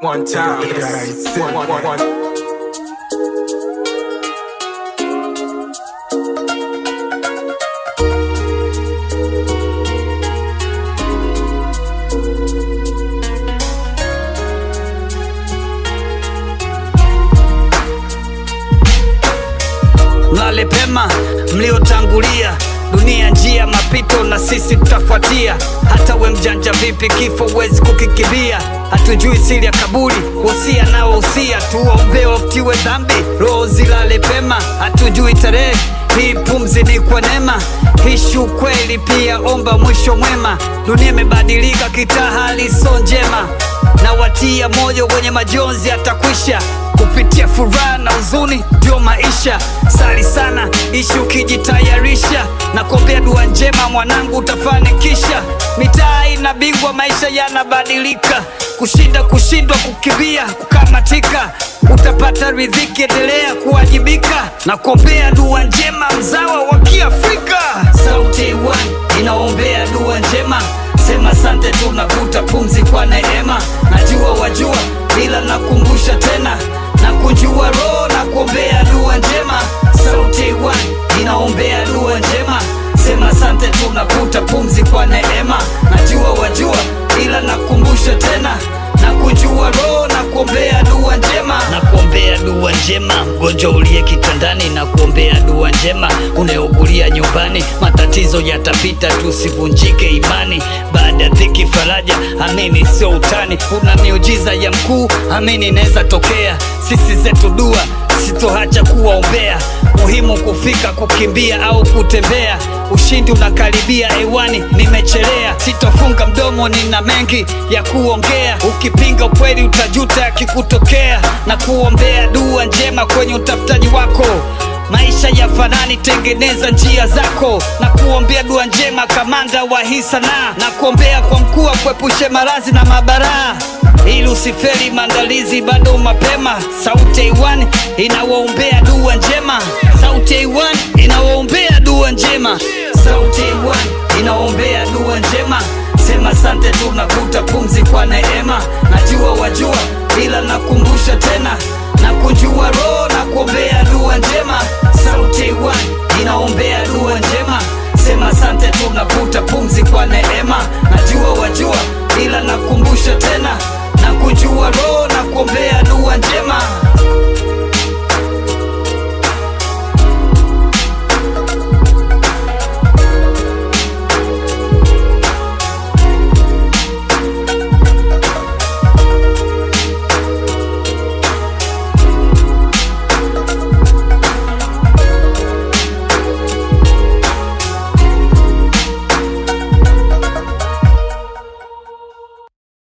One time, guys. One. Mlale pema mliotangulia, dunia njia mapito na sisi tutafuatia. Hata we mjanja vipi, kifo huwezi kukikimbia. Hatujui siri ya kaburi, wosia na wosia. Tuombe wafutiwe dhambi, roho zilale pema. Hatujui tarehe, hii pumzi ni kwa neema. Ishi ukweli pia, omba mwisho mwema. Dunia imebadilika, kitaa hali so njema. Na watia moyo wenye majonzi atakwisha. Kupitia furaha na huzuni ndio maisha. Sali sana, ishi ukijitayarisha. Na kuombea dua njema mwanangu, utafanikisha. Mitaa inabingwa, maisha yanabadilika. Kushindwa, kukimbia, kukamatika. Utapata riziki, endelea kuwajibika. Na kuombea dua njema mzawa wa Kiafrika. Sauti One inaombea dua njema. Sema asante, tunavuta pumzi kwa neema. Najua wajua, ila nakumbusha tena. Na kunjua roho na kuombea dua njema. Sauti One inaombea dua njema. Sema asante, tunavuta pumzi kwa neema. Najua wajua, ila nakumbusha tena. Na kunjua roho na kuombea dua njema. Na kuombea dua njema mgonjwa uliye kitandani. Na kuombea dua njema unayougulia nyumbani. Matatizo yatapita, tusivunjike imani. Baada ya dhiki faraja, amini sio utani. Kuna miujiza ya mkuu, amini inaweza tokea. Sisi zetu dua sitoacha kuwaombea. Muhimu kufika, kukimbia au kutembea. Ushindi unakaribia, hewani nimechelea. Sitofunga mdomo, nina mengi ya kuongea. Ukipinga ukweli utajuta yakikutokea. Na kuombea dua njema kwenye utafutaji wako. Maisha ya fanani, tengeneza njia zako. Na kuombea dua njema kamanda wa hii sanaa. Na kuombea kwa mkuu kuepushe maradhi na mabaraa. Ili usifeli, maandalizi bado mapema. Sauti One inawaombea dua njema. Sauti One inawaombea dua njema. Sauti One inaombea dua njema. Sema asante, tunavuta pumzi kwa neema. Najua wajua, ila nakumbusha tena. Na kunjua roho na kuombea dua njema. Sauti One inaombea dua njema. Sema asante, tunavuta pumzi kwa neema. Najua wajua, ila nakumbusha tena. Na kunjua roho na kuombea dua njema.